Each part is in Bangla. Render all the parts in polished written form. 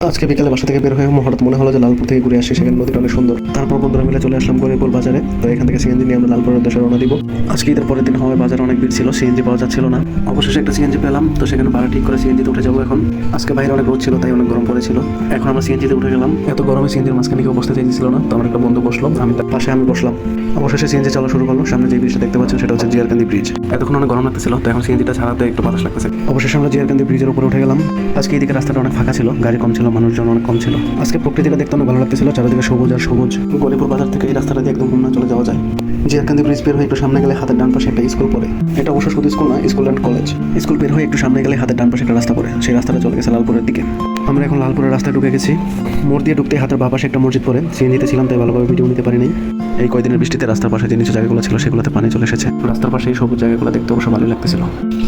আজকে বিকালে বাসা থেকে বের হয়ে হঠাৎ মনে হলো যে লালপুর থেকে ঘুরে আসি, সেখানে নদীটা অনেক সুন্দর। তারপর বন্ধুরা মিলে চলে আসলাম গরিপুর বাজারে। তো এখান থেকে সিএনজি নিয়ে আমরা লালপুরের উদ্দেশ্যে রওনা দিব। আজকে ঈদের পরের দিন হওয়ায় বাজারে অনেক ভিড় ছিল, সিএনজি পাওয়া যাচ্ছিল না। অবশেষে একটা সিএনজি পেলাম, তো সেখানে ভাড়া ঠিক করে সিএনজিতে উঠে যাবো এখন। আজকে বাইরে অনেক রোদ ছিল, তাই অনেক গরম পড়েছিল। এখন আমরা সিএনজিতে উঠে গেলাম। এত গরমে সিএনজির মাঝখানে কেউ বসতে চাইছিল না, তো আমার একটা বন্ধু বসলো, আমি তার পাশে বসলাম। অবশেষে সিএনজি চলা শুরু করলো। সামনে যে ব্রিজটা দেখতে পাচ্ছেন সেটা হচ্ছে জিয়ারকান্দি ব্রিজ। এতক্ষণ অনেক গরম লাগতেছিল, তো এখন সিএনজিটা ছাড়াতে একটু বাতাস লাগতেছে। অবশেষে আমরা জিয়ারকান্দি ব্রিজের উপরে উঠে গেলাম। আজকে এদিকে রাস্তাটা অনেক ফাঁকা ছিল, গাড়ি কম ছিল, মানুষজন অনেক কম ছিল। আজকে প্রকৃতিটা দেখতে অনেক ভালো লাগতেছিল, চারিদিকে সবুজ আর সবুজ। গরিপুর বাজার থেকে এই রাস্তাটা দিয়ে একদম খুলনা চলে যাওয়া যায়। জিয়ারকান্দি ব্রিজ বের হয়ে একটু সামনে গেলে হাতের ডান পাশে একটা স্কুল পড়ে। এটা অবশ্য শুধু স্কুল না, স্কুল অ্যান্ড কলেজ। স্কুল বের হয়ে একটু সামনে গেলে হাতের ডান পাশে একটা রাস্তা পড়ে, সেই রাস্তাটা চলে গেছে লালপুরের দিকে। আমরা এখন লালপুরের রাস্তায় ঢুকে গেছি। মোড় দিয়ে ঢুকতে হাতের বাঁ পাশে একটা মসজিদ পড়ে। সিএনজিতে ছিলাম তাই ভালোভাবে ভিডিও নিতে পারিনি। এই কয়দিনের বৃষ্টিতে রাস্তার পাশে যে নিচু জায়গাগুলো ছিল সেগুলোতে পানি চলে এসেছে। রাস্তার পাশে এই সবুজ জায়গাগুলো দেখতে অবশ্য ভালোই লাগতেছিল।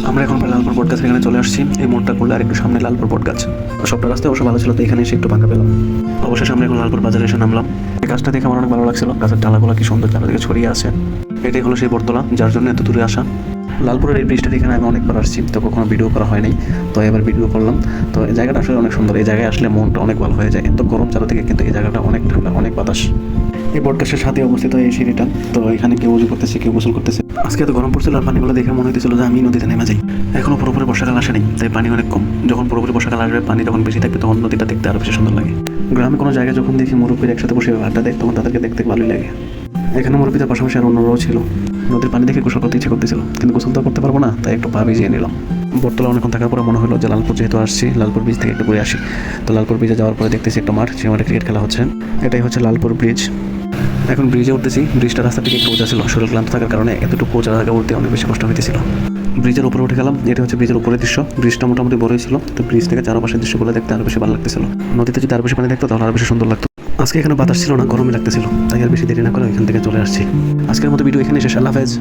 আমরা এখন প্রায় লালপুর বট গাছের এখানে চলে আসছি। এই মোড়টা করলে আর একটু সামনে লালপুর বট গাছ। সবটা রাস্তায় অবশ্য ভালো ছিল, তো এখানে এসে একটু ফাঁকা পেলাম। অবশেষে আমরা এখন লালপুর বাজারে এসে নামলাম। এই গাছটা দেখে আমার অনেক ভালো লাগছিল, গাছের ডালাগুলো কি সুন্দর চারিদিকে ছড়িয়ে আছে। এটাই হলো সেই বটতলা, যার জন্য এত দূরে আসা। লালপুরের এই ব্রিজটা এখানে আমি অনেকবার আসছি, তো কখনো ভিডিও করা হয়নি, তো এবার ভিডিও করলাম। তো এই জায়গাটা আসলে অনেক সুন্দর। এই জায়গায় আসলে মনটা অনেক ভালো হয়ে যায়। এত গরম চারিদিকে, কিন্তু এই জায়গাটা অনেক ঠান্ডা, অনেক বাতাস। এই বটগাছের সাথে অবস্থিত এই সিঁড়িটা, তো এখানে কেউ উজু করতেছে, কেউ গোসল করতেছে। আজকে এত গরম পড়ছিল আর পানিগুলো দেখে মনে হচ্ছিল যে আমি নদীতে নেমে যাই। এখনো পুরোপুরি বর্ষাকাল আসেনি, তাই পানি অনেক কম। যখন পুরোপুরি বর্ষাকাল আসবে, পানি যখন বেশি থাকবে, তখন নদীটা দেখতে আরো বেশি সুন্দর লাগে। গ্রামে কোনো জায়গায় যখন দেখি মুরব্বীরা একসাথে বসে আড্ডা দেয়, তখন তাদেরকে দেখতে ভালোই লাগে। এখানে মুরব্বীদের পাশাপাশি আর অন্যরাও ছিল। নদীর পানি দেখে গোসল করতে ইচ্ছে করতেছিল, কিন্তু গোসল তো করতে পারবো না, তাই একটু পা ভিজিয়ে নিলাম। বটতলা অনেকক্ষণ থাকার পরে মনে হলো যে লালপুর যেহেতু আসছি, লালপুর ব্রিজ থেকে একটু ঘুরে আসি। তো লালপুর ব্রিজে যাওয়ার পরে দেখতেছি একটা মাঠ, সেই মাঠে ক্রিকেট খেলা হচ্ছে। এটাই হচ্ছে লালপুর ব্রিজ। এখন ব্রিজে উঠতেছি। ব্রিজটা রাস্তা থেকে একটু উঁচা ছিল, শরীর ক্লান্ত থাকার কারণে এতটুকু উঁচা জায়গা উঠতে অনেক বেশি কষ্ট হইতেছিল। ব্রিজের উপরে উঠে গেলাম। এটা হচ্ছে ব্রিজের উপরের দৃশ্য। ব্রিজটা মোটামুটি বড়ই ছিল, তো ব্রিজ থেকে চারপাশের দৃশ্যগুলো দেখতে আরো বেশি ভালো লাগতেছিল। নদীতে যদি আরো বেশি পানি দেখতো তাহলে আরো বেশি সুন্দর লাগতো। আজকে এখানে বাতাস ছিল না, গরমই লাগতেছিল, তাই আর বেশি দেরি না করে এখান থেকে চলে আসছি। আজকের মতো ভিডিও এখানে শেষ। আল্লাহ হাফেজ।